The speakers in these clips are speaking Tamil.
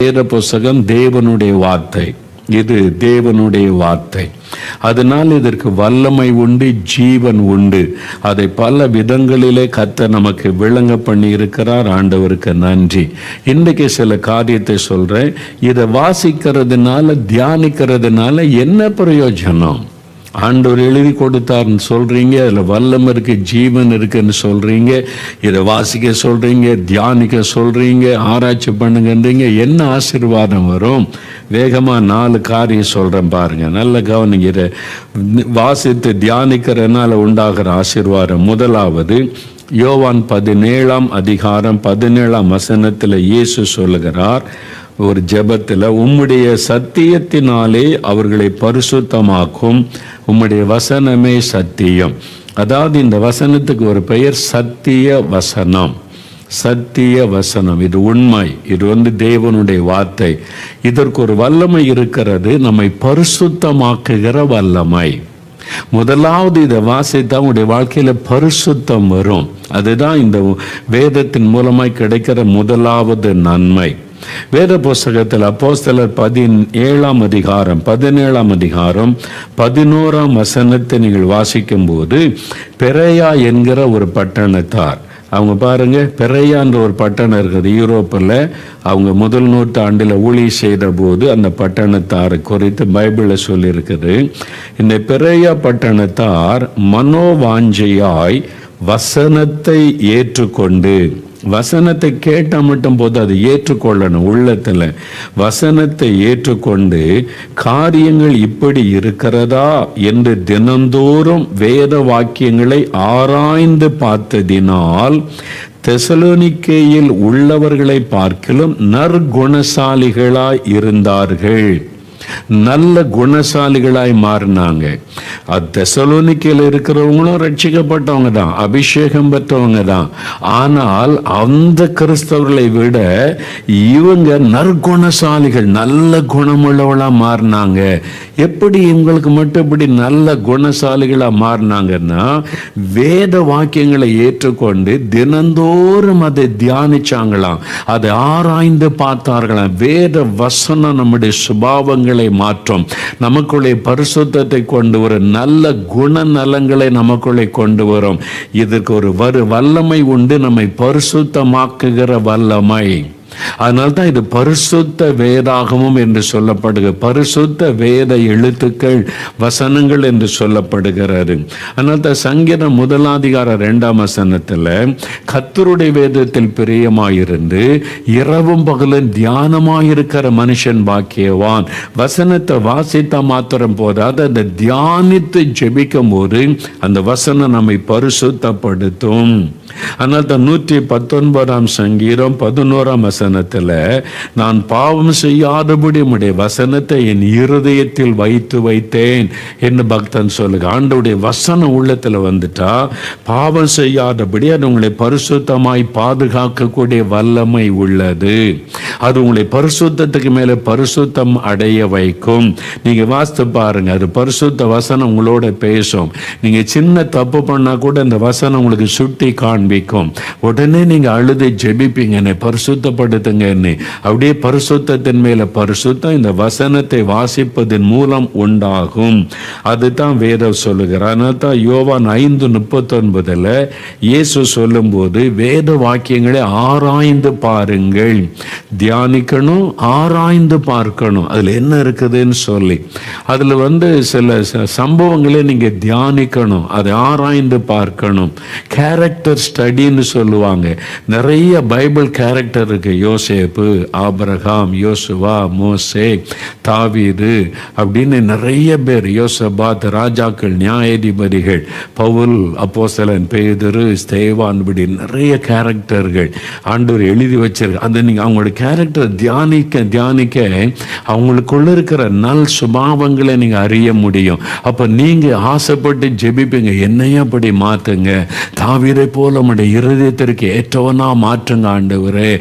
வேத புஸ்தகம் தேவனுடைய வார்த்தை. இது தேவனுடைய வார்த்தை. அதனால் இதற்கு வல்லமை உண்டு, ஜீவன் உண்டு. அதை பல விதங்களிலே கர்த்தர் நமக்கு விளங்க பண்ணி இருக்கிறார். ஆண்டவருக்கு நன்றி. இன்றைக்கு சில காரியத்தை சொல்றேன். இதை வாசிக்கிறதுனால, தியானிக்கிறதுனால என்ன பிரயோஜனம்? ஆண்டவர் எழுதி கொடுத்தார்னு சொல்றீங்க, அதில் வல்லம் இருக்கு, ஜீவன் இருக்குன்னு சொல்றீங்க, இதை வாசிக்க சொல்றீங்க, தியானிக்க சொல்றீங்க, ஆராய்ச்சி பண்ணுங்கன்றீங்க. என்ன ஆசீர்வாதம் வரும்? வேகமாக 4 காரியம் சொல்றேன் பாருங்க, நல்ல கவனிங்க. இதை வாசித்து தியானிக்கிறதுனால உண்டாகிற ஆசீர்வாதம். முதலாவது, யோவான் 17ஆம் அதிகாரம் 17ஆம் வசனத்தில் இயேசு சொல்லுகிறார் ஒரு ஜெபத்தில், உம்முடைய சத்தியத்தினாலே அவர்களை பரிசுத்தமாக்கும், உம்முடைய வசனமே சத்தியம். அதாவது இந்த வசனத்துக்கு ஒரு பெயர் சத்திய வசனம். சத்திய வசனம், இது உண்மை, இது தேவனுடைய வார்த்தை. இதற்கு ஒரு வல்லமை இருக்கிறது, நம்மை பரிசுத்தமாக்குகிற வல்லமை. முதலாவது இதை வாசித்தா உங்களுடைய வாழ்க்கையில பரிசுத்தம் வரும். அதுதான் இந்த வேதத்தின் மூலமாய் கிடைக்கிற முதலாவது நன்மை. வேத புஸ்தகத்தில் அப்போஸ்தலர் 17ஆம் அதிகாரம் 11ஆம் வசனத்தை நீங்கள் வாசிக்கும் போது, பெரேயா என்கிற ஒரு பட்டணத்தார், அவங்க பாருங்க, பெரேயான்ற ஒரு பட்டணம் இருக்குது யூரோப்பில். அவங்க முதல் நூற்றாண்டில் ஊழியம் செய்த போது அந்த பட்டணத்தாரை குறித்து பைபிளில் சொல்லியிருக்குது. இந்த பெரேயா பட்டணத்தார் மனோவாஞ்சையாய் வசனத்தை ஏற்றுக்கொண்டு, வசனத்தை கேட்ட மட்டும் போது அதை ஏற்றுக்கொள்ளணும். உள்ளத்தில் வசனத்தை ஏற்றுக்கொண்டு, காரியங்கள் இப்படி இருக்கிறதா என்று தினந்தோறும் வேத வாக்கியங்களை ஆராய்ந்து பார்த்ததினால் தெசலோனிக்கேயில் உள்ளவர்களை பார்க்கிலும் நற்குணசாலிகளாய் இருந்தார்கள். நல்ல குணசாலிகளாய் மாறினாங்க. தெசலோனிக்கேயில் இருக்கிறவங்களும் ரட்சிக்கப்பட்டவங்க தான், அபிஷேகம் பெற்றவங்க தான். ஆனால் அந்த கிறிஸ்தவர்களை விட இவங்க நற்குணசாலிகள், நல்ல குணமுள்ளவளா மாறினாங்க. எப்படி இவங்களுக்கு மட்டும் இப்படி நல்ல குணசாலிகளா மாறினாங்கன்னா, வேத வாக்கியங்களை ஏற்றுக்கொண்டு தினந்தோறும் அதை தியானிச்சாங்களாம், அதை ஆராய்ந்து பார்த்தார்களாம். வேத வசனம் நம்முடைய சுபாவங்களை மாற்றும், நமக்குள்ளே பரிசுத்தத்தை கொண்டு வரும், நல்ல குணநலங்களை நமக்குள்ளே கொண்டு வரும். இதற்கு ஒரு வல்லமை உண்டு, நம்மை பரிசுத்தமாக்குகிற வல்லமை. அதனால்தான் இது பரிசுத்த வேதாகமம் என்று சொல்லப்படுகிறது. பரிசுத்த வேத எழுத்துக்கள், வசனங்கள் என்று சொல்லப்படுகிறது. அதனால்தான் சங்கீதம் 1ஆம் வசனத்தில், கர்த்தருடைய வேதத்தில் பிரியமாயிருந்து இரவும் பகலும் தியானமாயிருக்கிற மனுஷன் பாக்கியவான். வசனத்தை வாசித்த மாத்திரம் போதாது, அதை தியானித்து ஜெபிக்கும் போது அந்த வசனம் நம்மை பரிசுத்தப்படுத்தும். அதனால்தான் 119ஆம் சங்கீதம் 11ஆம் வசனத்தில், நான் பாவம் செய்யாதபடி உம்முடைய வசனத்தை என் இருதயத்தில் வைத்தேன் என்று பக்தன் சொல்லுங்க. ஆண்டவருடைய வசனம் உள்ளத்தில் வந்துட்டா பாவம் செய்யாதபடி அது உங்களை பரிசுத்தமாய் பாதுகாக்கக்கூடிய வல்லமை உள்ளது. அது உங்களை பரிசுத்தத்துக்கு மேலே பரிசுத்தம் அடைய வைக்கும். நீங்க வாசித்து பாருங்க, அது பரிசுத்த வசனம் உங்களோட பேசும். நீங்க சின்ன தப்பு பண்ணா கூட இந்த வசனம் உங்களுக்கு சுட்டி காண்பிக்கும். உடனே நீங்க அழுது ஜெபிப்பீங்க, என்னை பரிசுத்தப்படுத்துங்கன்னு. அப்படியே பரிசுத்தத்தின் மேல பரிசுத்தம் இந்த வசனத்தை வாசிப்பதன் மூலம் உண்டாகும். அதுதான் வேதம் சொல்லுகிறார். அதனால்தான் யோவான் 5:39 இயேசு சொல்லும் போது, வேத வாக்கியங்களை ஆராய்ந்து பாருங்கள், தியானிக்கணும், ஆராய்ந்து பார்க்கணும், அதுல என்ன இருக்குதுன்னு சொல்லி. அதுல சில சம்பவங்களை நீங்க தியானிக்கணும், அதை ஆராய்ந்து பார்க்கணும். கேரக்டர் ஸ்டடின்னு சொல்லுவாங்க. நிறைய பைபிள் கேரக்டர் இருக்கு. யோசேப்பு, ஆபிரகாம், யோசுவா, மோசே, தாவீது அப்படின்னு நிறைய பேர், யோசபாத், ராஜாக்கள், நியாயாதிபதிகள், பவுல், அப்போஸ்தலன், பேதுரு, ஸ்தேவான், இப்படி நிறைய கேரக்டர்கள் ஆண்டவர் எழுதி வச்சிருக்கு. அந்த நீங்க அவங்களோட கேரக்டர் தியானிக்க அவங்களுக்குள்ள இருக்கிற நல் சுபாவங்களை நீங்க அறிய முடியும். அப்ப நீங்க ஆசைப்பட்டு ஜெபிப்பீங்க, என்னையும் அப்படி மாத்துங்க, தாவீதை போல நம்முடைய இருதயத்திற்கு ஏற்றவனா மாற்றுங்க ஆண்டவரே.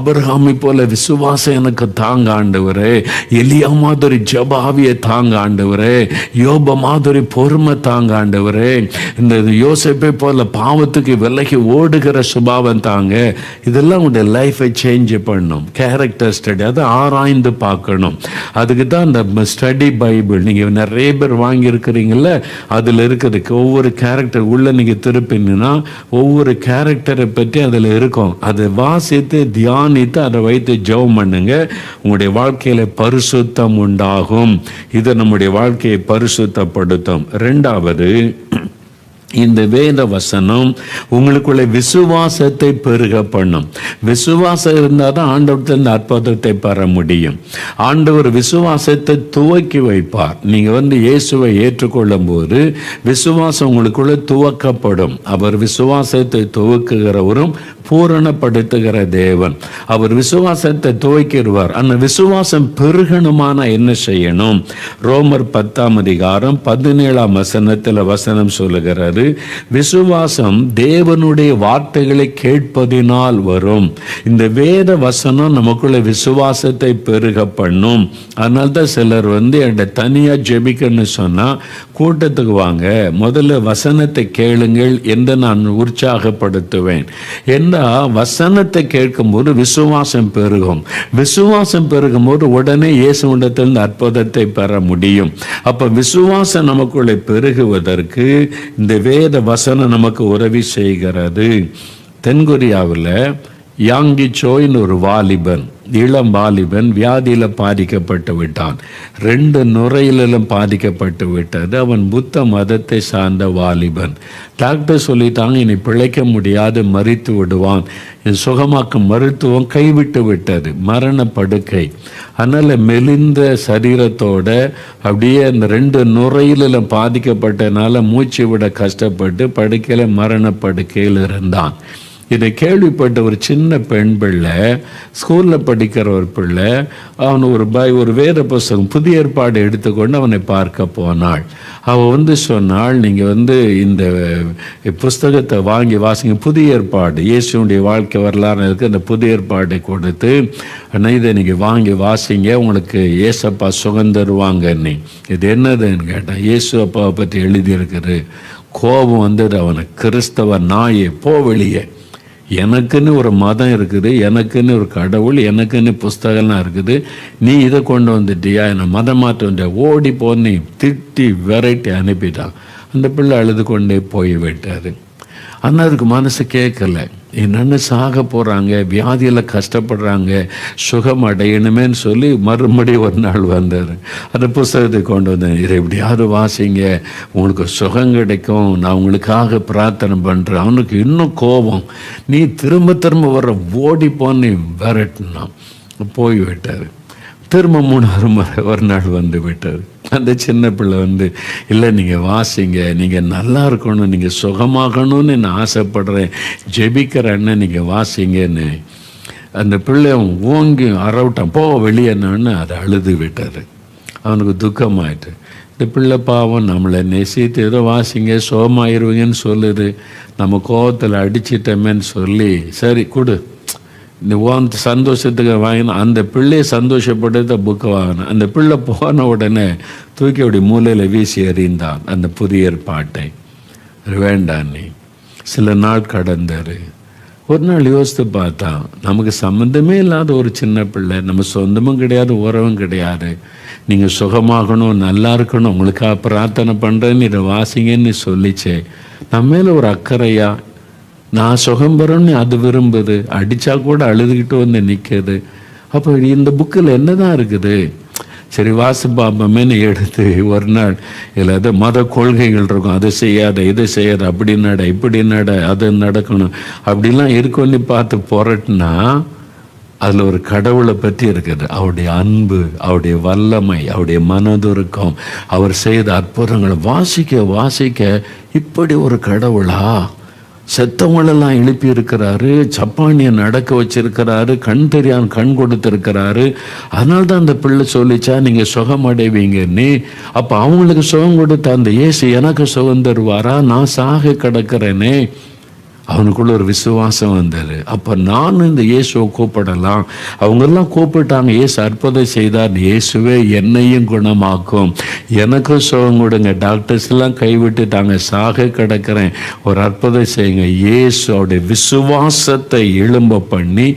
ஆபிரகாமை போல விசுவாசம் எனக்கு தாங்க ஆண்டவரே, எலியா மாதிரி ஜெப ஆவியை தாங்க ஆண்டவரே, யோப மாதிரி பொறுமை தாங்க ஆண்டவரே, இந்த யோசேப்பை போல பாவத்துக்கு விலகி ஓடுகிற சுபாவம் தாங்க. இதெல்லாம் உங்களுடைய லைஃபை சேஞ்ச் பண்ணும். கேரக்டர் ஸ்டடி, அதை ஆராய்ந்து பார்க்கணும். அதுக்கு தான் இந்த ஸ்டடி பைபிள் நீங்கள் நிறைய பேர் வாங்கியிருக்கிறீங்கள, அதில் இருக்கிறதுக்கு ஒவ்வொரு கேரக்டர் உள்ள நீங்கள் திருப்பினா ஒவ்வொரு கேரக்டரை பற்றி அதில் இருக்கும். அதை வாசித்து தியானித்து அதை வைத்து ஜெபம் பண்ணுங்க. உங்களுடைய வாழ்க்கையில் பரிசுத்தம் உண்டாகும். இது நம்முடைய வாழ்க்கையை பரிசுத்தப்படுத்தும். ரெண்டாவது, இந்த வேத வசனம் உங்களுக்குள்ள விசுவாசத்தை பெருக பண்ணும். விசுவாசம் இருந்தால் தான் ஆண்டவர்கிட்ட அற்புதத்தை பெற முடியும். ஆண்டவர் விசுவாசத்தை துவக்கி வைப்பார். நீங்கள் இயேசுவை ஏற்றுக்கொள்ளும் போது விசுவாசம் உங்களுக்குள்ள துவக்கப்படும். அவர் விசுவாசத்தை துவக்குகிறவரும் பூரணப்படுத்துகிற தேவன். அவர் விசுவாசத்தை துவக்கிடுவார். அந்த விசுவாசம் பெருகணுமான என்ன செய்யணும்? ரோமர் 10:17 வசனம் சொல்லுகிறது, விசுவாசம் தேவனுடைய வார்த்தைகளை கேட்பதினால் வரும். இந்த வேத வசனம் நமக்குள்ள விசுவாசத்தை பெருக பண்ணும். அதனால்தான் சிலர் என்கிட்ட தனியா ஜெபிக்கன்னு சொன்னா கூட்டத்துக்கு வாங்க, முதல்ல வசனத்தை கேளுங்கள் என்று நான் உற்சாகப்படுத்துவேன். வசனத்தை கேட்கும்போது விசுவாசம் பெருகும். விசுவாசம் பெருகும் போது உடனே இயேசுவிடத்தில் அற்புதத்தை பெற முடியும். அப்ப விசுவாசம் நமக்குள்ளே பெருகுவதற்கு இந்த வேத வசனம் நமக்கு உதவி செய்கிறது. தென்கொரியாவில் யாங்கி சோயின் ஒரு வாலிபன், இளம் வாலிபன் வியாதியில் பாதிக்கப்பட்டு விட்டான். 2 நுரையிலும் பாதிக்கப்பட்டு விட்டது. அவன் புத்த மதத்தை சார்ந்த வாலிபன். டாக்டர் சொல்லிட்டாங்க, இனி பிழைக்க முடியாது, மரித்து விடுவான். சுகமாக்கும் மருத்துவம் கைவிட்டு விட்டது, மரண படுக்கை. அதனால் மெலிந்த சரீரத்தோட அப்படியே அந்த 2 நுரையிலும் பாதிக்கப்பட்டனால மூச்சு விட கஷ்டப்பட்டு படுக்கையில் மரண படுக்கையில் இருந்தான். இதை கேள்விப்பட்ட ஒரு சின்ன பெண் பிள்ளை, ஸ்கூலில் படிக்கிற ஒரு பிள்ளை, அவன் ஒரு வேத புஸ்தகம் புதிய ஏற்பாடு எடுத்துக்கொண்டு அவனை பார்க்க போனாள். அவள் சொன்னாள், நீங்கள் இந்த புஸ்தகத்தை வாங்கி வாசிங்க, புதிய ஏற்பாடு, இயேசுடைய வாழ்க்கை வரலாறு இருக்குது, அந்த புதிய ஏற்பாடை கொடுத்து ஆனால் இதை நீங்கள் வாங்கி வாசிங்க, உங்களுக்கு இயேசப்பா சுகம் தருவாங்க. இது என்னதுன்னு கேட்டான். இயேசு அப்பாவை பற்றி எழுதியிருக்குது. கோபம் வந்தது அவனுக்கு. கிறிஸ்தவ நாயே, போ வெளியே, எனக்குன்னு ஒரு மதம் இருக்குது, எனக்குன்னு ஒரு கடவுள், எனக்குன்னு புஸ்தகம்லாம் இருக்குது, நீ இதை கொண்டு வந்துட்டியா, என்னை மதம் மாற்ற வந்த, ஓடி போன்னு திட்டி விரட்டி அனுப்பிட்டான். அந்த பிள்ளை அழுது கொண்டே போய் விட்டாரு. ஆனால் அதுக்கு மனசு கேட்கல. என்னென்ன சாக போகிறாங்க, வியாதியில் கஷ்டப்படுறாங்க, சுகம் அடையணுமேன்னு சொல்லி மறுபடியும் ஒரு நாள் வந்தார். அந்த புஸ்தகத்தை கொண்டு வந்தேன். இதை எப்படியாவது வாசிங்க, உங்களுக்கு சுகம் கிடைக்கும், நான் உங்களுக்காக பிரார்த்தனை பண்ணுறேன். அவனுக்கு இன்னும் கோபம், நீ திரும்ப திரும்ப வர, ஓடி போன்னு விரட்டினான். போய் விட்டார். திரும்ப 3 முறை ஒரு நாள் வந்து விட்டார். அந்த சின்ன பிள்ளை இல்லை, நீங்கள் வாசிங்க, நீங்கள் நல்லா இருக்கணும், நீங்கள் சுகமாகணும்னு நான் ஆசைப்படுறேன், ஜெபிக்கிறேன்னு, நீங்கள் வாசிங்கன்னு. அந்த பிள்ளை ஓங்கி அறவிட்டான், போ வெளியேன்னு அதை அழுது விட்டார். அவனுக்கு துக்கமாயிட்டு. இந்த பிள்ளை பாவம் நம்மளை நெசித்து ஏதோ வாசிங்க சுகமாயிருவீங்கன்னு சொல்லுது, நம்ம கோபத்தில் அடிச்சிட்டோமேன்னு சொல்லி, சரி கொடு, இந்த சந்தோஷத்துக்கு வாங்கினா. அந்த பிள்ளையை சந்தோஷப்படுத்த புக்கை வாங்கினான். அந்த பிள்ளை போன உடனே தூக்கி அப்படி மூலையில் வீசி எறிந்தான் அந்த புதிய ஏற்பாட்டை. வேண்டாம் நீ. சில நாள் கடந்தார். ஒரு நாள் யோசித்து பார்த்தான், நமக்கு சம்மந்தமே இல்லாத ஒரு சின்ன பிள்ளை, நம்ம சொந்தமும் கிடையாது, உறவும் கிடையாது, நீங்கள் சுகமாகணும், நல்லா இருக்கணும், உங்களுக்காக பிரார்த்தனை பண்ணுறேன்னு இதை வாசிங்கன்னு சொல்லிச்சே, நம்ம மேலே ஒரு அக்கறையா, நான் சுகம் பெறணும்னு அது விரும்புது, அடித்தா கூட அழுதுகிட்டு நிற்குது. அப்போ இந்த புக்கில் என்ன தான் இருக்குது? சரி வாசி பாப்பமேன்னு எடுத்து ஒரு நாள் இதில் அது மத கொள்கைகள் இருக்கும், அதை செய்யாத, இதை செய்யாத, அப்படி நட, இப்படி நட, அது நடக்கணும், அப்படிலாம் இருக்குன்னு பார்த்து புரட்டினா அதில் ஒரு கடவுளை பற்றி இருக்குது. அவருடைய அன்பு, அவருடைய வல்லமை, அவருடைய மனதுருக்கம், அவர் செய்த அற்புதங்களை வாசிக்க வாசிக்க இப்படி ஒரு கடவுளா, செத்தவங்களெல்லாம் எழுப்பி இருக்கிறாரு, சப்பானியை நடக்க வச்சிருக்கிறாரு, கண் தெரியாம கண் கொடுத்துருக்கிறாரு. அதனால தான் அந்த பிள்ளை சொல்லிச்சா நீங்கள் சுகம் அடைவீங்கன்னு. அப்போ அவங்களுக்கு சுகம் கொடுத்த அந்த இயேசு எனக்கு சுகம் தருவாரா? நான் சாக கிடக்கிறேனே. அவனுக்குள்ள ஒரு விசுவாசம் வந்தது. அப்போ நானும் இந்த இயேசுவை கூப்பிடலாம். அவங்கெல்லாம் கூப்பிட்டாங்க, இயேசு அற்புதம் செய்தார். இயேசுவே என்னையும் குணமாக்கும், எனக்கும் சுகம் கொடுங்க, டாக்டர்ஸ் எல்லாம் கைவிட்டுட்டாங்க, சாக கிடக்கிறேன், ஒரு அற்புதம் செய்யுங்க. இயேசு அவருடைய விசுவாசத்தை எழும்ப பண்ணி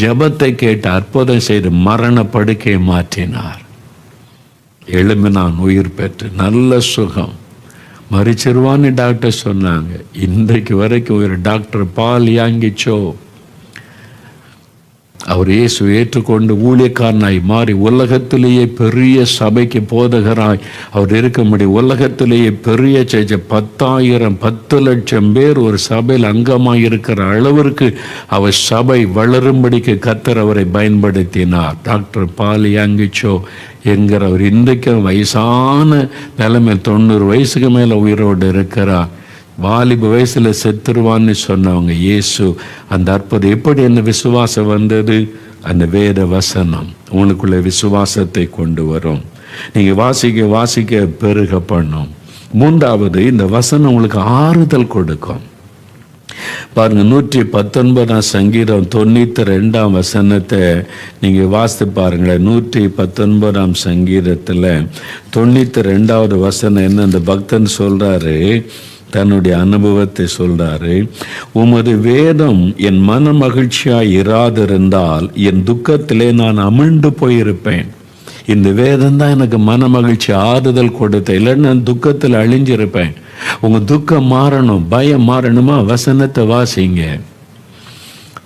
ஜெபத்தை கேட்டு அற்புதம் செய்து மரண படுக்கையை மாற்றினார். எழும்பினான், உயிர் பெற்று நல்ல சுகம். மறிச்சிருவான்னு டாக்டர் சொன்னாங்க. இன்றைக்கு வரைக்கும் ஒரு டாக்டர் பால் யாங்கிச்சோ, அவர் இயேசு ஏற்றுக்கொண்டு ஊழியக்காரனாய் மாறி உலகத்திலேயே பெரிய சபைக்கு போதகராய் அவர் இருக்க முடியும். உலகத்திலேயே பெரிய 10,000 10 லட்சம் பேர் ஒரு சபையில் அங்கமாக இருக்கிற அளவிற்கு அவர் சபை வளரும்படிக்கு கர்த்தர் அவரை பயன்படுத்தினார். டாக்டர் பால் யாங்கிச்சோ என்கிறவர் இன்றைக்கும் வயசான நிலைமையில் 90 வயசுக்கு மேலே உயிரோடு இருக்கிறார். வாலிப வயசுல செத்துருவான்னு சொன்னவங்க இயேசு அந்த அற்புதம் எப்படி அந்த விசுவாசம் வந்தது? அந்த வேத வசனம் உங்களுக்குள்ள விசுவாசத்தை கொண்டு வரும். நீங்க வாசிக்க வாசிக்க பெருக பண்ணும். மூன்றாவது, இந்த வசனம் உங்களுக்கு ஆறுதல் கொடுக்கும். பாருங்க, 119 சங்கீதம் 92 வசனத்தை நீங்க வாசித்து பாருங்களேன். 119 சங்கீதத்துல 92 வசனம் என்ன? அந்த பக்தன் சொல்றாரு, தன்னுடைய அனுபவத்தை சொல்றாரு. உமது வேதம் என் மன மகிழ்ச்சியாய் இராதிருந்தால் என் துக்கத்திலே நான் அமிழ்ந்து போயிருப்பேன். இந்த வேதம் தான் எனக்கு மன மகிழ்ச்சி ஆறுதல் கொடுத்த, இல்லைன்னு நான் துக்கத்தில் அழிஞ்சிருப்பேன். உங்க துக்கம் மாறணும், பயம் மாறணுமா? வசனத்தை வாசிங்க.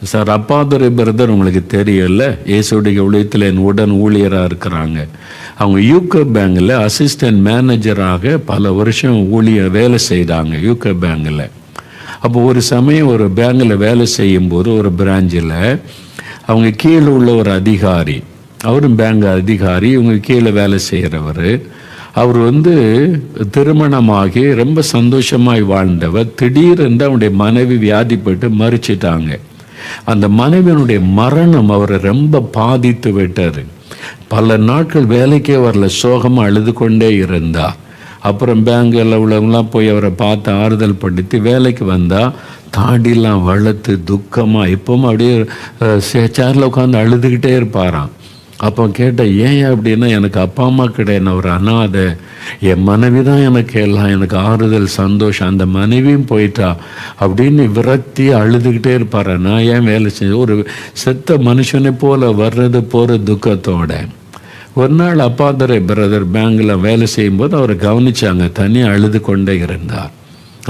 சார், அப்பாதுரை பிரதர் உங்களுக்கு தெரியல, இயேசுடைய ஊழியத்தில் என் உடன் ஊழியராக இருக்கிறாங்க. அவங்க யூகோ பேங்கில் அசிஸ்டன்ட் மேனேஜராக பல வருஷம் வேலை செய்தாங்க யூகோ பேங்கில். அப்போ ஒரு சமயம் ஒரு பேங்கில் வேலை செய்யும்போது ஒரு பிரான்ச்சில் அவங்க கீழே உள்ள ஒரு அதிகாரி, அவரும் பேங்க் அதிகாரி, இவங்க கீழே வேலை செய்கிறவர். அவர் திருமணமாகி ரொம்ப சந்தோஷமாய் வாழ்ந்தவர். திடீரென்று அவனுடைய மனைவி வியாதிப்பட்டு மறிச்சிட்டாங்க. அந்த மனைவியினுடைய மரணம் அவரை ரொம்ப பாதித்து விட்டார். பல நாட்கள் வேலைக்கே வரல, சோகமாக அழுது கொண்டே இருந்தா. அப்புறம் பேங்கில் உள்ளவங்களாம் போய் அவரை பார்த்து ஆறுதல் படுத்தி வேலைக்கு வந்தால் தாடிலாம் வளர்த்து துக்கமாக எப்பவும் அப்படியே சேரில் உட்காந்து அழுதுகிட்டே இருப்பாராம். அப்போ கேட்டேன், ஏன் அப்படின்னா, எனக்கு அப்பா அம்மா கிடையாது, ஒரு அனாதை, என் மனைவி தான் எனக்கு எல்லாம், எனக்கு ஆறுதல் சந்தோஷம், அந்த மனைவியும் போயிட்டா அப்படின்னு விரக்தி அழுதுகிட்டே இருப்பார். நான் ஏன் வேலை செஞ்சு ஒரு செத்த மனுஷனை போல வர்றது போகிற துக்கத்தோட. ஒரு நாள் அப்பாதுரை பிரதர் பேங்கில் வேலை செய்யும்போது அவரை கவனிச்சாங்க, தனியாக அழுது கொண்டே இருந்தார்.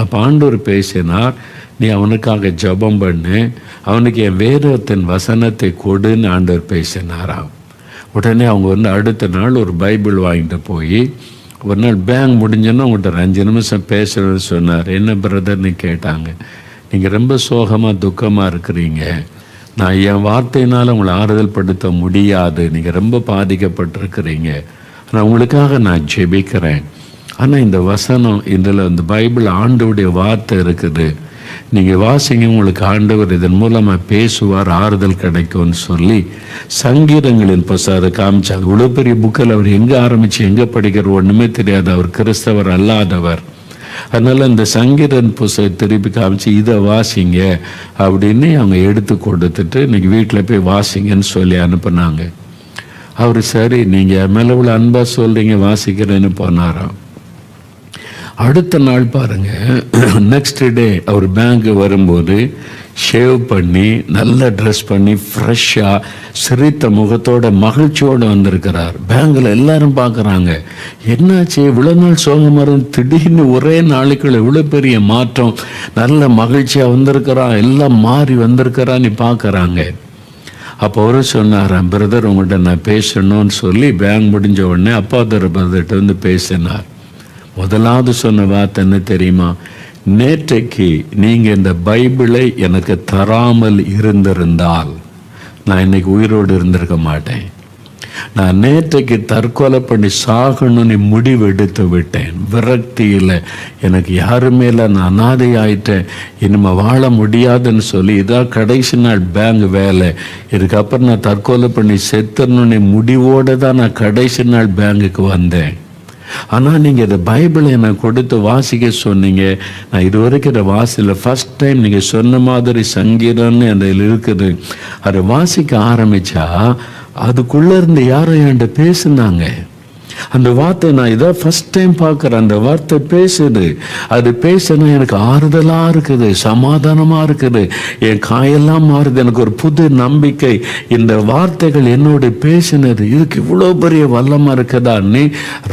அப்போ ஆண்டவர் பேசினார், நீ அவனுக்காக ஜெபம் பண்ணு, அவனுக்கு என் வேதத்தின் வசனத்தை கொடுன்னு ஆண்டவர் பேசினாராம். உடனே அவங்க அடுத்த நாள் ஒரு பைபிள் வாங்கிட்டு போய் ஒரு நாள் பேங்க் முடிஞ்சோன்னா உங்கள்கிட்ட ஒரு 5 நிமிஷம் பேசுகிறேன்னு சொன்னார். என்ன பிரதர்னு கேட்டாங்க. நீங்கள் ரொம்ப சோகமாக துக்கமாக இருக்கிறீங்க, நான் என் வார்த்தையினால் உங்களை ஆறுதல் படுத்த முடியாது, நீங்கள் ரொம்ப பாதிக்கப்பட்டிருக்கிறீங்க, நான் உங்களுக்காக நான் ஜெபிக்கிறேன். ஆனால் இந்த வசனம் இதில் இந்த பைபிள் ஆண்டவருடைய வார்த்தை இருக்குது, நீங்கள் வாசிங்க, உங்களுக்கு ஆண்டவர் இதன் மூலமாக பேசுவார், ஆறுதல் கிடைக்கும்னு சொல்லி சங்கீதங்களின் புஸ்தகத்தை காமிச்சாங்க. இவ்வளோ பெரிய புக்கில் அவர் எங்கே ஆரம்பித்து எங்கே படிக்கிற ஒன்றுமே தெரியாது, அவர் கிறிஸ்தவர் அல்லாதவர். அதனால் இந்த சங்கீதன் புஸ்தகம் திருப்பி காமிச்சு இதை வாசிங்க அப்படின்னு அவங்க எடுத்து கொடுத்துட்டு இன்னைக்கு வீட்டில் போய் வாசிங்கன்னு சொல்லி அனுப்புனாங்க. அவர் சரி, நீங்கள் மேலே உள்ள அன்பாக சொல்கிறீங்க, வாசிக்கிறேன்னு போனாராம். அடுத்த நாள் பாருங்க, நெக்ஸ்ட் டே அவர் பேங்க்கு வரும்போது ஷேவ் பண்ணி நல்ல ட்ரெஸ் பண்ணி ஃப்ரெஷ்ஷாக சிரித்த முகத்தோட மகிழ்ச்சியோடு வந்திருக்கிறார். பேங்கில் எல்லாரும் பார்க்குறாங்க, என்னாச்சு இவ்வளோ நாள் சோகமாக இருந்து திடீர்னு ஒரே நாளைக்குள்ள இவ்வளோ பெரிய மாற்றம், நல்ல மகிழ்ச்சியாக வந்திருக்கிறான், எல்லாம் மாறி வந்திருக்கிறான்னு பார்க்குறாங்க. அப்போ அவரு சொன்னாராம், பிரதர் உங்கள்கிட்ட நான் பேசணும்னு சொல்லி பேங்க் முடிஞ்ச உடனே அப்பாதுரை பிரதர்கிட்ட பேசினார். முதலாவது சொன்ன வார்த்தை என்ன தெரியுமா? நேற்றைக்கு நீங்கள் இந்த பைபிளை எனக்கு தராமல் இருந்திருந்தால் நான் இன்னைக்கு உயிரோடு இருந்திருக்க மாட்டேன். நான் நேற்றைக்கு தற்கொலை பண்ணி சாகணும்னு முடிவு எடுத்து விட்டேன். விரக்தியில் எனக்கு யாருமே இல்லை, நான் அனாதை ஆயிட்டேன், இனிமேல் வாழ முடியாதுன்னு சொல்லி இதான் கடைசி நாள் பேங்க் வேலை, இதுக்கப்புறம் நான் தற்கொலை பண்ணி செத்துடணும்னு முடிவோடு தான் நான் கடைசி நாள் பேங்குக்கு வந்தேன். ஆனால் நீங்கள் இந்த பைபிளை எனக்கு கொடுத்து வாசிக்க சொன்னீங்க. நான் இதுவரைக்கும் இதை வாசில ஃபஸ்ட் டைம் நீங்கள் சொன்ன மாதிரி சங்கீதம்னு அதில் இருக்குது. அதை வாசிக்க ஆரம்பித்தா அதுக்குள்ளே இருந்து யாரோ என்கிட்ட பேசுனாங்க. அந்த வார்த்தை நான் இதான் ஃபஸ்ட் டைம் பார்க்குறேன். அந்த வார்த்தை பேசுது. அது பேசுனா எனக்கு ஆறுதலாக இருக்குது, சமாதானமாக இருக்குது, என் காயெல்லாம் மாறுது, எனக்கு ஒரு புது நம்பிக்கை. இந்த வார்த்தைகள் என்னோட பேசினது இதுக்கு இவ்வளோ பெரிய வல்லமாக இருக்குதான்னு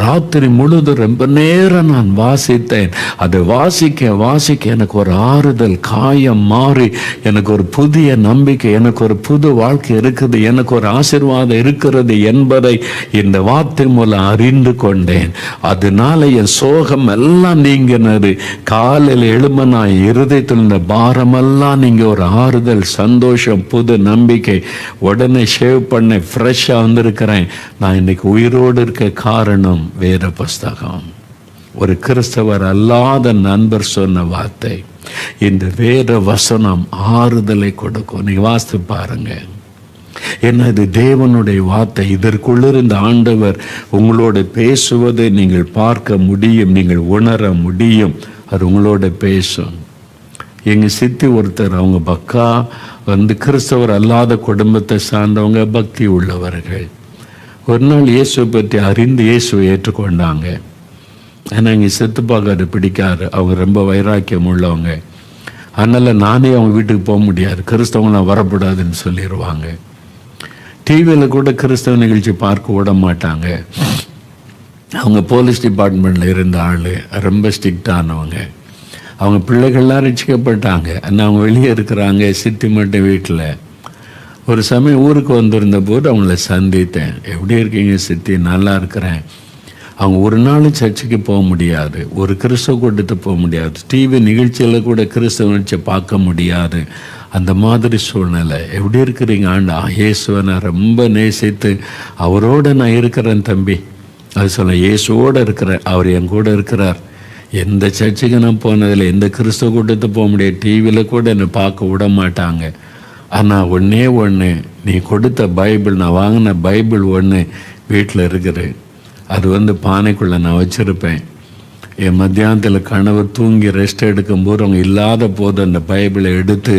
ராத்திரி முழுதும் ரொம்ப நேரம் நான் வாசித்தேன். அதை வாசிக்க வாசிக்க எனக்கு ஒரு ஆறுதல், காயம் மாறி எனக்கு ஒரு புதிய நம்பிக்கை, எனக்கு ஒரு புது வாழ்க்கை இருக்குது, எனக்கு ஒரு ஆசீர்வாதம் இருக்கிறது என்பதை இந்த வார்த்தை மூலம் அறிந்து கொண்டேன். அதனால என் சோகம் எல்லாம் நீங்கினது. காலையில் எழும்ப நான் இருதயத்தில் இந்த பாரமெல்லாம் நீங்க ஒரு ஆறுதல், சந்தோஷம், புது நம்பிக்கை. உடனே ஷேவ் பண்ண ஃப்ரெஷ்ஷாக வந்திருக்கிறேன். நான் இன்னைக்கு உயிரோடு இருக்க காரணம் வேத புஸ்தகம். ஒரு கிறிஸ்தவர் அல்லாத நண்பர் சொன்ன வார்த்தை. இந்த வேத வசனம் ஆறுதலை கொடுக்கும். நீங்க வாசித்து பாருங்க. ஏன்னா இது தேவனுடைய வார்த்தை. இதற்குள்ளிருந்த ஆண்டவர் உங்களோட பேசுவதை நீங்கள் பார்க்க முடியும், நீங்கள் உணர முடியும். அது உங்களோட பேசும். எங்கள் சித்தி ஒருத்தர், அவங்க பக்கா கிறிஸ்தவர் அல்லாத குடும்பத்தை சார்ந்தவங்க, பக்தி உள்ளவர்கள். ஒரு நாள் இயேசுவை பற்றி அறிந்து இயேசுவை ஏற்றுக்கொண்டாங்க. ஆனால் எங்கள் சித்துப்பாக்கு அது பிடிக்காது. அவங்க ரொம்ப வைராக்கியம் உள்ளவங்க. அதனால் நானே அவங்க வீட்டுக்கு போக முடியாது, கிறிஸ்தவங்களாம் வரக்கூடாதுன்னு சொல்லிடுவாங்க. டிவியில் கூட கிறிஸ்தவ நிகழ்ச்சி பார்க்க விட மாட்டாங்க. அவங்க போலீஸ் டிபார்ட்மெண்ட்டில் இருந்த ஆள், ரொம்ப ஸ்ட்ரிக்டானவங்க. அவங்க பிள்ளைகள்லாம் ரசிக்கப்பட்டாங்க. ஆனால் அவங்க வெளியே இருக்கிறாங்க, சித்தி மட்டும் வீட்டில். ஒரு சமயம் ஊருக்கு வந்திருந்த போது அவங்கள சந்தித்தேன். எப்படி இருக்கீங்க சித்தி? நல்லா இருக்கிறேன். அவங்க ஒரு நாளும் சர்ச்சுக்கு போக முடியாது, ஒரு கிறிஸ்தவ கூட்டத்தை போக முடியாது, டிவி நிகழ்ச்சியில் கூட கிறிஸ்தவ நிகழ்ச்சியை பார்க்க முடியாது. அந்த மாதிரி சூழ்நிலை. எப்படி இருக்கிறீங்க? ஆண்டா இயேசுவை நான் ரொம்ப நேசித்து அவரோடு நான் இருக்கிறேன் தம்பி. அது சொல்ல, இயேசுவோடு இருக்கிறேன், அவர் என் கூட இருக்கிறார். எந்த சர்ச்சுக்கு நான் போனதில்லை, எந்த கிறிஸ்தவ கூட்டத்தை போக முடியாது, டிவியில் கூட என்னை பார்க்க விட மாட்டாங்க. ஆனால் ஒன்றே ஒன்று, நீ கொடுத்த பைபிள், நான் வாங்கின பைபிள் ஒன்று வீட்டில் இருக்குது. அது பானைக்குள்ளே நான் வச்சுருப்பேன். என் மத்தியானத்தில் கணவர் தூங்கி ரெஸ்ட் எடுக்கும்போது அவங்க இல்லாத போது அந்த பைபிளை எடுத்து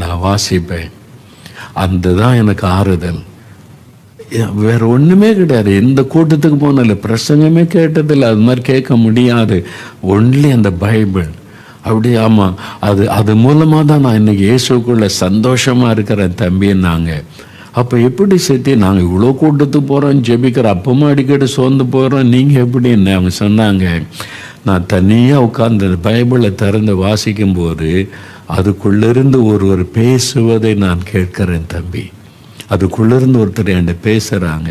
நான் வாசிப்பேன். அந்த தான் எனக்கு ஆறுதல். வேறு ஒன்றுமே கிடையாது. எந்த கூட்டத்துக்கு போனால பிரசங்கமே கேட்டதில்லை, அது மாதிரி கேட்க முடியாது. ஒன்லி அந்த பைபிள். அப்படி ஆமாம், அது மூலமாக தான் நான் இன்றைக்கி இயேசுக்குள்ளே சந்தோஷமாக இருக்கிறேன் தம்பின்னாங்க. அப்போ எப்படி சேர்த்து நாங்கள் இவ்வளோ கூட்டத்துக்கு போகிறோம், ஜெபிக்கிற அப்பமா அடிக்கடி சோர்ந்து போகிறோம், நீங்கள் எப்படின்னு அவங்க சொன்னாங்க. நான் தனியாக உட்கார்ந்து பைபிளை திறந்து வாசிக்கும்போது அதுக்குள்ளிருந்து ஒருவர் பேசுவதை நான் கேட்கிறேன் தம்பி. அதுக்குள்ளிருந்து ஒருத்தர் என்கிட்ட பேசுகிறாங்க.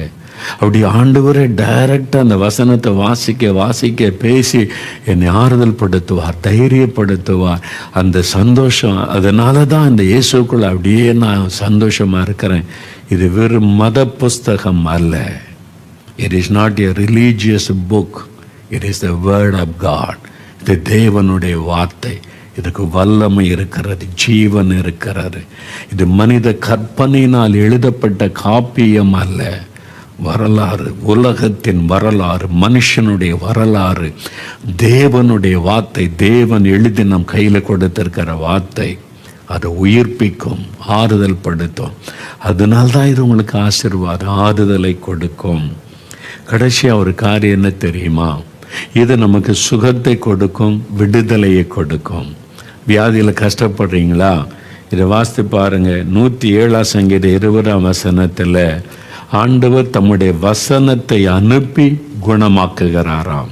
அப்படி ஆண்டவரே டைரக்டாக அந்த வசனத்தை வாசிக்க வாசிக்க பேசி என்னை ஆறுதல் படுத்துவார், தைரியப்படுத்துவார். அந்த சந்தோஷம், அதனால தான் இந்த இயேசுக்குள்ள அப்படியே நான் சந்தோஷமாக இருக்கிறேன். இது வெறும் மத புஸ்தகம் அல்ல. It is not a religious book, it is the word of God. இது தேவனுடைய வார்த்தை. இதுக்கு வல்லமை இருக்கிறது, ஜீவன் இருக்கிறது. இது மனித கற்பனையினால் எழுதப்பட்ட காப்பியம் அல்ல. வரலாறு, உலகத்தின் வரலாறு, மனுஷனுடைய வரலாறு, தேவனுடைய வார்த்தை. தேவன் எழுதி நம் கையில் கொடுத்திருக்கிற வார்த்தை. அதை உயிர்ப்பிக்கும், ஆறுதல் படுத்தும். அதனால்தான் இது உங்களுக்கு ஆசீர்வாதம், ஆறுதலை கொடுக்கும். கடைசியாக ஒரு காரியம் என்ன தெரியுமா? இது நமக்கு சுகத்தை கொடுக்கும், விடுதலையை கொடுக்கும். வியாதியில் கஷ்டப்படுறீங்களா? இதை வாசித்து பாருங்க. 107 சங்கீதம் 20 வசனத்தில் ஆண்டவர் தம்முடைய வசனத்தை அனுப்பி குணமாக்குகிறாராம்.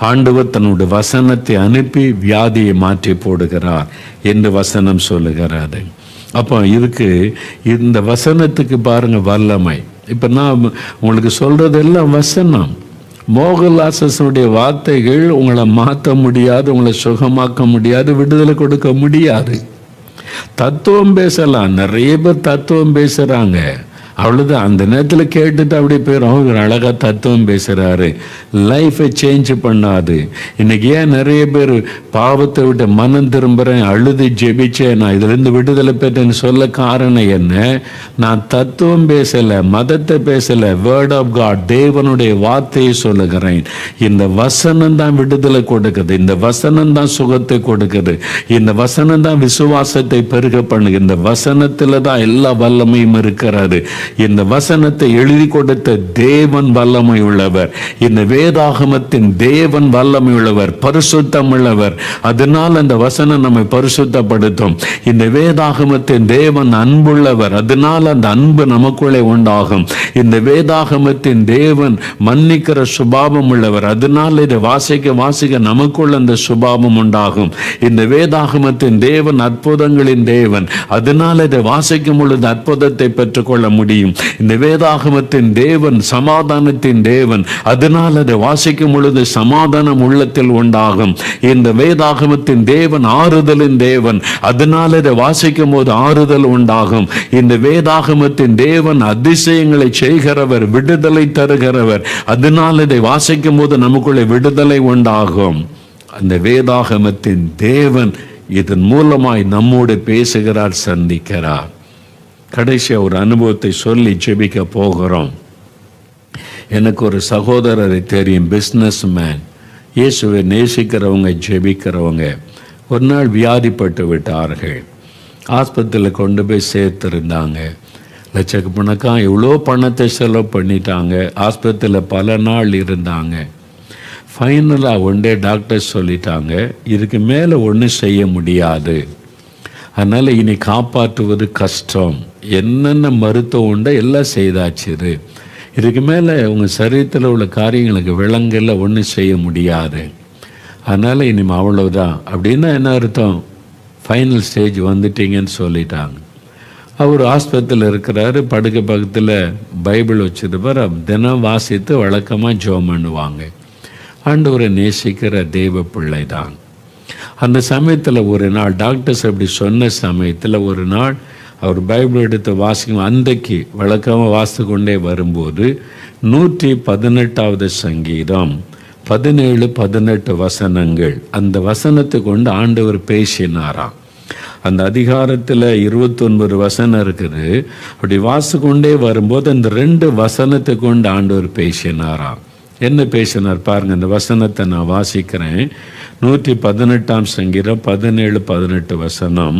ஆண்டவர் தன்னுடைய வசனத்தை அனுப்பி வியாதியை மாற்றி போடுகிறார் என்று வசனம் சொல்லுகிறாரு. அப்போ இதுக்கு இந்த வசனத்துக்கு பாருங்க வல்லமை. இப்போ நான் உங்களுக்கு சொல்றதெல்லாம் வசனம். மோகலாசனுடைய வார்த்தைகள் உங்களை மாற்ற முடியாது, உங்களை சுகமாக்க முடியாது, விடுதலை கொடுக்க முடியாது. தத்துவம் பேசலாம், நிறைய பேர் தத்துவம் பேசுகிறாங்க. அவ்வளோதான். அந்த நேரத்தில் கேட்டுட்டு அப்படி போயிடும். அவர் அழகாக தத்துவம் பேசுகிறாரு, லைஃபை சேஞ்ச் பண்ணாது. இன்னைக்கு ஏன் நிறைய பேர் பாவத்தை விட்டு மனம் திரும்புகிறேன், அழுது ஜெபிச்சேன், நான் இதுலேருந்து விடுதலை பெற்றேன்னு சொல்ல காரணம் என்ன? நான் தத்துவம் பேசலை, மதத்தை பேசலை, வேர்ட் ஆஃப் காட், தேவனுடைய வார்த்தையை சொல்லுகிறேன். இந்த வசனம் தான் விடுதலை கொடுக்குது, இந்த வசனம் தான் சுகத்தை கொடுக்குது, இந்த வசனம் தான் விசுவாசத்தை பெருக பண்ணுது, இந்த வசனத்தில் தான் எல்லா வல்லமையும் இருக்கிறது. இந்த வசனத்தை எழுதி கொடுத்த தேவன் வல்லமை உள்ளவர். இந்த வேதாகமத்தின் தேவன் வல்லமை உள்ளவர், பரிசுத்தம் உள்ளவர். அதனால் அந்த வசனம் நம்மை பரிசுத்தப்படுத்தும். இந்த வேதாகமத்தின் தேவன் அன்புள்ளவர், அதனால் அந்த அன்பு நமக்குள்ளே உண்டாகும். இந்த வேதாகமத்தின் தேவன் மன்னிக்கிற சுபாவம் உள்ளவர், அதனால் இதை வாசிக்க நமக்குள்ள அந்த சுபாவம் உண்டாகும். இந்த வேதாகமத்தின் தேவன் அற்புதங்களின் தேவன், அதனால் இதை வாசிக்கும் பொழுது அற்புதத்தை பெற்றுக்கொள்ள முடியும். இந்த வேதாகமத்தின் தேவன் சமாதானத்தின் தேவன், அதனால் அதை வாசிக்கும் பொழுது சமாதானம் உள்ளத்தில் உண்டாகும். இந்த வேதாகமத்தின் தேவன் ஆறுதலின் தேவன், அதனால் அதை வாசிக்கும் போது ஆறுதல் உண்டாகும். இந்த வேதாகமத்தின் தேவன் அதிசயங்களை செய்கிறவர், விடுதலை தருகிறவர், அதனால் இதை வாசிக்கும் போது நமக்குள்ளே விடுதலை உண்டாகும். அந்த வேதாகமத்தின் தேவன் இதன் மூலமாய் நம்மோடு பேசுகிறார், சந்திக்கிறார். கடைசியாக ஒரு அனுபவத்தை சொல்லி ஜெபிக்க போகிறோம். எனக்கு ஒரு சகோதரரை தெரியும், பிஸ்னஸ் மேன், இயேசுவை நேசிக்கிறவங்க, ஜெபிக்கிறவங்க. ஒரு நாள் வியாதிப்பட்டு விட்டார்கள். ஆஸ்பத்திரியில் கொண்டு போய் சேர்த்துருந்தாங்க. லட்சக்கணக்காக எவ்வளோ பணத்தை செலவு பண்ணிட்டாங்க. ஆஸ்பத்திரியில் பல நாள் இருந்தாங்க. ஃபைனலாக ஒன்றே டாக்டர் சொல்லிட்டாங்க, இதுக்கு மேலே ஒன்றும் செய்ய முடியாது, அதனால் இனி காப்பாற்றுவது கஷ்டம். என்னென்ன மருத்துவம் உண்டோ எல்லாம் செய்தாச்சு, இதுக்கு மேலே உங்கள் சரீரத்தில் உள்ள காரியங்களுக்கு விலங்கல்ல ஒன்றும் செய்ய முடியாது, அதனால் இனிமேல் அவ்வளோதான். அப்படின்னா என்ன அர்த்தம்? ஃபைனல் ஸ்டேஜ் வந்துட்டீங்கன்னு சொல்லிட்டாங்க. அவர் ஆஸ்பத்திரியில் இருக்கிறாரு. படுக்கை பக்கத்தில் பைபிள் வச்சுருப்பார். தினம் வாசித்து வழக்கமாக ஜெபம் பண்ணுவாங்க. ஆண்டவரை நேசிக்கிற தெய்வ பிள்ளை தான். அந்த சமயத்தில் ஒரு நாள் டாக்டர்ஸ் அப்படி சொன்ன சமயத்தில் ஒரு நாள் அவர் பைபிள் எடுத்து வாசிக்கும். அன்றைக்கு வழக்கமாக வாசித்து கொண்டே வரும்போது 118வது சங்கீதம் 17-18 வசனங்கள், அந்த வசனத்தை கொண்டு ஆண்டவர் பேசினாராம். அந்த அதிகாரத்தில் 29 வசனம் இருக்குது. அப்படி வாசித்து கொண்டே வரும்போது அந்த 2 வசனத்தை கொண்டு ஆண்டவர் பேசினாராம். என்ன பேசினார் பாருங்க. அந்த வசனத்தை நான் வாசிக்கிறேன். 118ஆம் சங்கீதம் 17-18 வசனம்.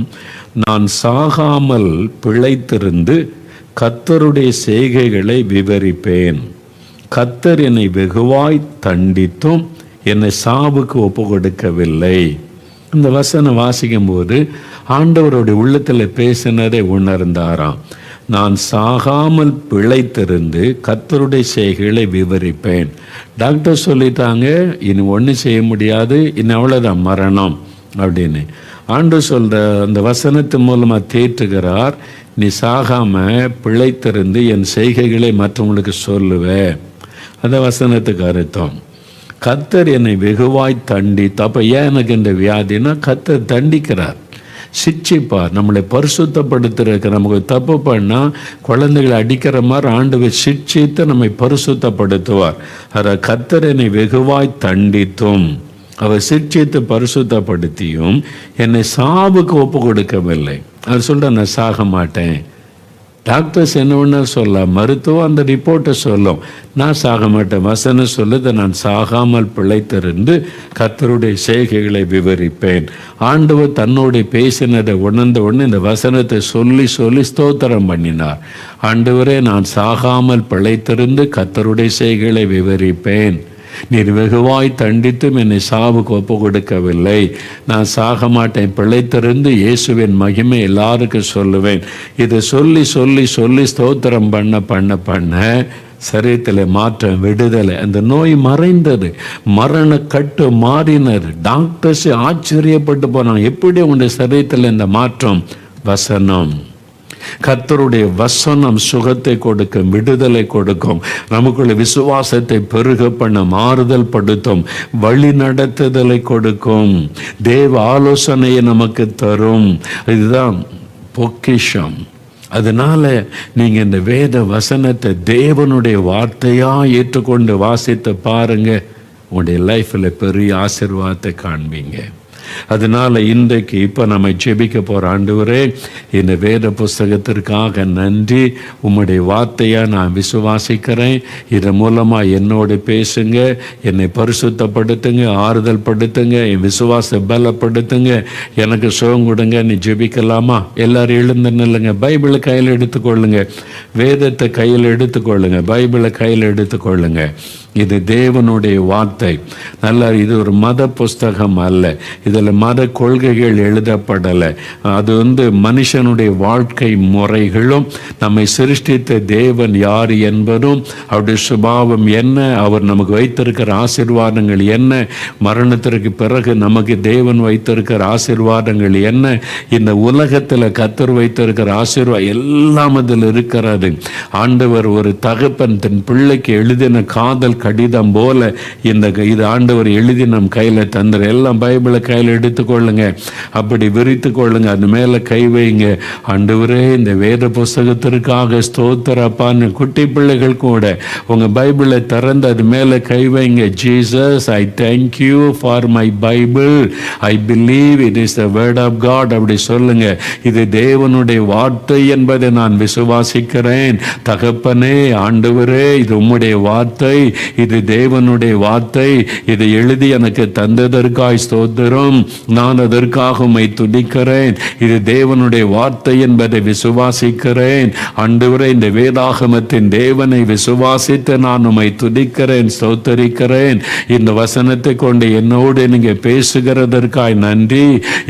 நான் சாகாமல் பிழைத்திருந்து கர்த்தருடைய செய்கைகளை விவரிப்பேன். கர்த்தர் என்னை வெகுவாய் தண்டித்தும் என்னை சாவுக்கு ஒப்பு கொடுக்கவில்லை. இந்த வசனம் வாசிக்கும் போது ஆண்டவருடைய உள்ளத்தில் பேசினதை உணர்ந்தாராம். நான் சாகாமல் பிழைத்திருந்து கர்த்தருடைய செய்கைகளை விவரிப்பேன். டாக்டர் சொல்லிட்டாங்க, இனி ஒன்றும் செய்ய முடியாது, இனி அவ்வளோதான், மரணம் அப்படின்னு. ஆண்டவர் சொல்கிற அந்த வசனத்தின் மூலமாக தேற்றுகிறார். நீ சாகாமல் பிழைத்திருந்து என் செய்கைகளை மற்றவங்களுக்கு சொல்லுவேன். அந்த வசனத்துக்கு அர்த்தம், கர்த்தர் என்னை வெகுவாய் தண்டித்து. அப்போ ஏன் எனக்கு இந்த வியாதினா, கர்த்தர் தண்டிக்கிறார், சிட்சிப்பார், நம்மளை பரிசுத்தப்படுத்துறதுக்கு. நமக்கு தப்பு பண்ணால் குழந்தைகளை அடிக்கிற மாதிரி ஆண்டவர் சிட்சித்து நம்மை பரிசுத்தப்படுத்துவார். அதை கர்த்தர் என்னை வெகுவாய் தண்டித்தும், அவர் சிட்சித்து பரிசுத்தப்படுத்தியும் என்னை சாவுக்கு ஒப்பு கொடுக்கவில்லை. அவர் சொல்ற, நான் சாக மாட்டேன். டாக்டர்ஸ் என்ன ஒன்று சொல்ல, மருத்துவம் அந்த ரிப்போர்ட்டை சொல்லும், நான் சாக மாட்டேன். வசனம் சொல்லுது, நான் சாகாமல் பிழைத்திருந்து கர்த்தருடைய செய்கைகளை விவரிப்பேன். ஆண்டவர் தன்னோடு பேசினதை உணர்ந்த உடனே இந்த வசனத்தை சொல்லி சொல்லி ஸ்தோத்திரம் பண்ணினார். ஆண்டவரே, நான் சாகாமல் பிழைத்திருந்து கர்த்தருடைய செய்கைகளை விவரிப்பேன். நீர் வெகுவாய் தண்டித்தும் என்னை சாவுக்கு ஒப்பு கொடுக்கவில்லை. நான் சாக மாட்டேன், பிழைத்திருந்து இயேசுவின் மகிமை எல்லாருக்கும் சொல்லுவேன். இதை சொல்லி சொல்லி சொல்லி ஸ்தோத்திரம் பண்ண பண்ண பண்ண சரீரத்தில் மாற்றம், விடுதலை. அந்த நோய் மறைந்தது, மரண கட்டு மாறினது. டாக்டர்ஸ் ஆச்சரியப்பட்டு போனாங்க, எப்படி உங்களுடைய சரீரத்தில் இந்த மாற்றம்? வசனம், கர்த்தருடைய வசனம் சுகத்தை கொடுக்கும், விடுதலை கொடுக்கும், நமக்குள்ள விசுவாசத்தை பெருக பண்ண, மாறுதல் படுத்தும், வழி நடத்துதலை கொடுக்கும், தேவ ஆலோசனையை நமக்கு தரும். இதுதான் பொக்கிஷம். அதனால நீங்க இந்த வேத வசனத்தை தேவனுடைய வார்த்தையா ஏற்றுக்கொண்டு வாசித்து பாருங்க, உங்களுடைய லைஃப்ல பெரிய ஆசீர்வாதத்தை காண்பீங்க. அதனால இன்றைக்கு இப்போ நம்ம ஜெபிக்க போற ஆண்டவரே, இந்த வேத புஸ்தகத்திற்காக நன்றி. உம்முடைய வார்த்தையா நான் விசுவாசிக்கிறேன். இதன் மூலமா என்னோடு பேசுங்க, என்னை பரிசுத்தப்படுத்துங்க, ஆறுதல் படுத்துங்க, என் விசுவாச பலப்படுத்துங்க, எனக்கு சுகம் கொடுங்க. நீ ஜெபிக்கலாமா? எல்லாரும் எழுந்து நில்லுங்க. பைபிளை கையில் எடுத்துக்கொள்ளுங்க, வேதத்தை கையில் எடுத்துக்கொள்ளுங்க, பைபிளை கையில் எடுத்துக்கொள்ளுங்க. இது தேவனுடைய வார்த்தை. நல்லா, இது ஒரு மத புஸ்தகம் அல்ல, இதில் மத கொள்கைகள் எழுதப்படலை. அது மனுஷனுடைய வாழ்க்கை முறைகளும், நம்மை சிருஷ்டித்த தேவன் யார் என்பதும், அவருடைய சுபாவம் என்ன, அவர் நமக்கு வைத்திருக்கிற ஆசீர்வாதங்கள் என்ன, மரணத்திற்கு பிறகு நமக்கு தேவன் வைத்திருக்கிற ஆசீர்வாதங்கள் என்ன, இந்த உலகத்தில் கர்த்தர் வைத்திருக்கிற ஆசீர்வாதம் எல்லாம் அதில் இருக்கிறது. ஆண்டவர் ஒரு தகப்பன் தன் பிள்ளைக்கு எழுதின காதல் கடிதம் போல இது ஆண்டவர் எழுதி நம் கையில் தந்துற. எல்லாம் பைபிளை கையில் எடுத்துக்கொள்ளுங்க, அப்படி விரித்து கொள்ளுங்க, அது மேலே கை வைங்க. ஆண்டவரே, இந்த வேத புஸ்தகத்திற்காக ஸ்தோத்திரப்பான்னு குட்டி பிள்ளைகள் கூட உங்கள் பைபிளை திறந்து அது மேலே கை வைங்க. Jesus, I thank you for my Bible, I believe it is the word of God. அப்படி சொல்லுங்க, இது தேவனுடைய வார்த்தை என்பதை நான் விசுவாசிக்கிறேன். தகப்பனே, ஆண்டவரே, இது உம்முடைய வார்த்தை, இது தேவனுடைய வார்த்தை, இதை எழுதி எனக்கு தந்ததற்காய் ஸ்தோத்திரம். நான் அதற்காக உம்மை துதிக்கிறேன். இது தேவனுடைய வார்த்தை என்பதை விசுவாசிக்கிறேன். ஆண்டவரே, இந்த வேதாகமத்தின் தேவனை விசுவாசித்து நான் உம்மை துதிக்கிறேன், ஸ்தோத்தரிக்கிறேன். இந்த வசனத்தை கொண்டு என்னோடு நீங்க பேசுகிறதற்காய் நன்றி.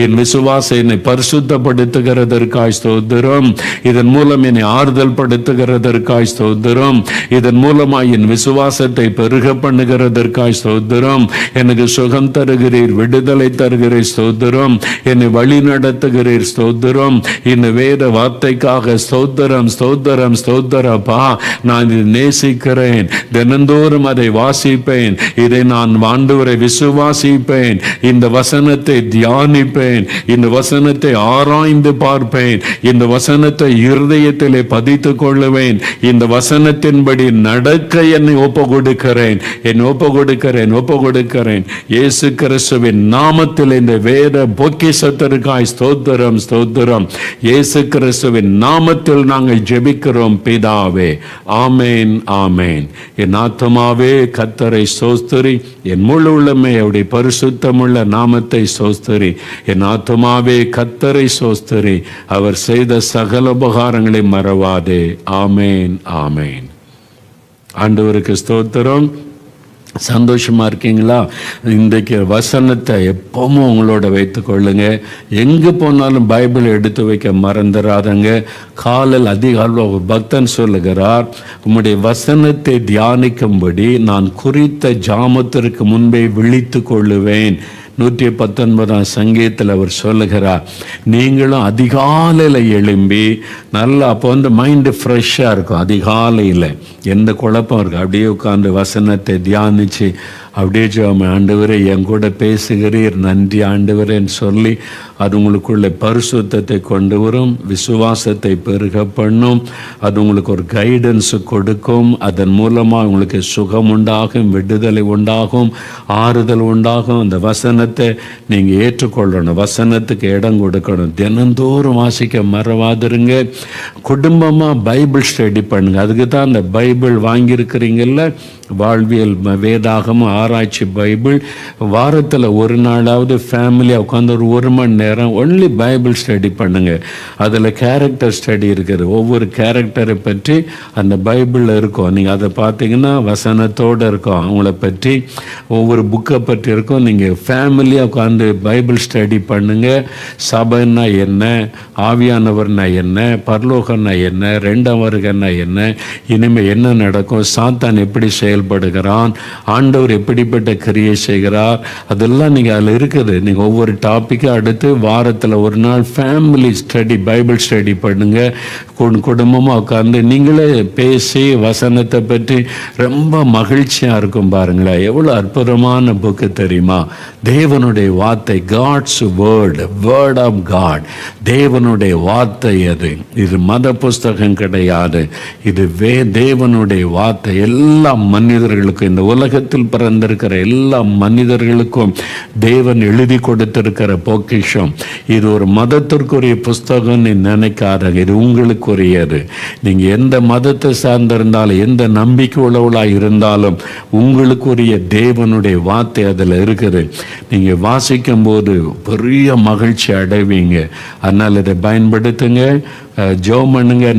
என் விசுவாசம் என்னை பரிசுத்தப்படுத்துகிறதற்காய் ஸ்தோத்திரம். இதன் மூலம் என்னை ஆறுதல் படுத்துகிறதற்காய் ஸ்தோத்திரம். இதன் மூலமாய் என் விசுவாசத்தை பெருக பண்ணுகிறதற்காய் ஸ்தோத்திரம். எனக்கு சுகம் தருகிறீர், விடுதலை தருகிறீர், ஸ்தோத்திரம். என்னை வழி நடத்துகிறீர், ஸ்தோத்திரம். இந்த வேத வார்த்தைக்காக ஸ்தோத்திரம், ஸ்தோத்திரம், ஸ்தோத்திரப்பா. நான் இதை நேசிக்கிறேன், தினந்தோறும் அதை வாசிப்பேன், இதை நான் ஆண்டவரை விசுவாசிப்பேன், இந்த வசனத்தை தியானிப்பேன், இந்த வசனத்தை ஆராய்ந்து பார்ப்பேன், இந்த வசனத்தை இருதயத்திலே பதித்துக் கொள்ளுவேன், இந்த வசனத்தின்படி நடக்க என்னை ஒப்பு கொடுக்கிறேன், ஒப்பு கொடுக்கிறேன். இயேசு கிறிஸ்துவின் நாமத்தில் இந்த வேத பொக்கிஷத்திற்காய் ஸ்தோத்திரம், ஸ்தோத்திரம். இயேசு கிறிஸ்துவின் நாமத்தில் நாங்கள் ஜெபிக்கிறோம் பிதாவே. ஆமேன், ஆமேன். என் ஆத்துமாவே கர்த்தரை ஸ்தோத்திரி, என் முழு உள்ளமே அவருடைய பரிசுத்தமுள்ள நாமத்தை ஸ்தோத்திரி. என் ஆத்துமாவே கர்த்தரை ஸ்தோத்திரி, அவர் செய்த சகல உபகாரங்களை மறவாதே. ஆமேன், ஆமேன். ஆண்டவருக்கு ஸ்தோத்திரம். சந்தோஷமா இருக்கீங்களா? இன்றைக்கு வசனத்தை எப்பவும் உங்களோட வைத்துக் கொள்ளுங்க. எங்கே போனாலும் பைபிளை எடுத்து வைக்க மறந்துடாதங்க. காலையில் அதிகாலையில் ஒரு பக்தன் சொல்லுகிறார், உம்முடைய வசனத்தை தியானிக்கும்படி நான் குறித்த ஜாமத்திற்கு முன்பே விழித்து கொள்ளுவேன். 119 சங்கீதத்தில் அவர் சொல்லுகிறார், நீங்களும் அதிகாலையில் எழும்பி நல்லா அப்போ மைண்டு ஃப்ரெஷ்ஷாக இருக்கும். அதிகாலையில் எந்த குழப்பம் இருக்குது, அப்படியே உட்காந்து வசனத்தை தியானித்து அப்படியே ஆண்டவரே என் கூட பேசுகிறீர், நன்றி ஆண்டவரேன்னு சொல்லி அது உங்களுக்குள்ள பரிசுத்தத்தை கொண்டு வரும், விசுவாசத்தை பெருக பண்ணும், அது உங்களுக்கு ஒரு கைடன்ஸ் கொடுக்கும். அதன் மூலமாக உங்களுக்கு சுகம் உண்டாகும், விடுதலை உண்டாகும், ஆறுதல் உண்டாகும். அந்த வசனத்தை நீங்கள் ஏற்றுக்கொள்ளணும், வசனத்துக்கு இடம் கொடுக்கணும். தினந்தோறும் வாசிக்க மறவாதிருங்க. குடும்பமாக பைபிள் ஸ்டடி பண்ணுங்க. அதுக்கு தான் அந்த பைபிள் வாங்கியிருக்கிறீங்கல்ல, வாழ்வியல் வேதாகமும் ஆராய்ச்சி பைபிள். வாரத்தில் ஒரு நாளாவது ஃபேமிலியாக உட்காந்து ஒரு மணி நேரம் ஒன்லி பைபிள் ஸ்டடி பண்ணுங்க. அதில் கேரக்டர் ஸ்டடி இருக்குது, ஒவ்வொரு கேரக்டரை பற்றி அந்த பைபிளில் இருக்கும். நீங்கள் அதை பார்த்தீங்கன்னா வசனத்தோடு இருக்கும், அவங்கள பற்றி ஒவ்வொரு புக்கை பற்றி இருக்கும். நீங்கள் ஃபேமிலியாக உட்காந்து பைபிள் ஸ்டடி பண்ணுங்க. சபைன்னா என்ன, ஆவியானவர்னா என்ன, பரலோகம்னா என்ன, ரெண்டாம் வருகன்னா என்ன, இனிமேல் என்ன நடக்கும், சாத்தான் எப்படி செயல்படுகிறான், ஆண்டவர் எப்படி எப்படிப்பட்ட கிரியை செய்கிறார், அதெல்லாம் நீங்கள் அதில் இருக்குது. நீங்கள் ஒவ்வொரு டாப்பிக்கும் அடுத்து வாரத்தில் ஒரு நாள் ஃபேமிலி ஸ்டடி, பைபிள் ஸ்டடி பண்ணுங்க. குடும்பமாக உட்காந்து நீங்களே பேசி வசனத்தை பற்றி ரொம்ப மகிழ்ச்சியாக இருக்கும். பாருங்களேன், எவ்வளோ அற்புதமான புக்கு தெரியுமா? தேவனுடைய வார்த்தை, God's word, word of God, தேவனுடைய வார்த்தை. அது இது மத புஸ்தகம் கிடையாது, இது தேவனுடைய வார்த்தை. எல்லா மனிதர்களுக்கும், இந்த உலகத்தில் பிறந்திருக்கிற எல்லா மனிதர்களுக்கும் தேவன் எழுதி கொடுத்திருக்கிற பொக்கிஷம். இது ஒரு மதத்திற்குரிய புஸ்தகம் நீ நினைக்காத, இது உங்களுக்குரியது. நீங்க எந்த மதத்தை சார்ந்திருந்தாலும், எந்த நம்பிக்கை உள்ளவளாக இருந்தாலும், உங்களுக்குரிய தேவனுடைய வார்த்தை அதில் இருக்குது. நீங்க வாசிக்கும் போது பெரிய மகிழ்ச்சி அடைவீங்க. அதனால் இதை பயன்படுத்துங்க, ஜெபம் பண்ணுங்க.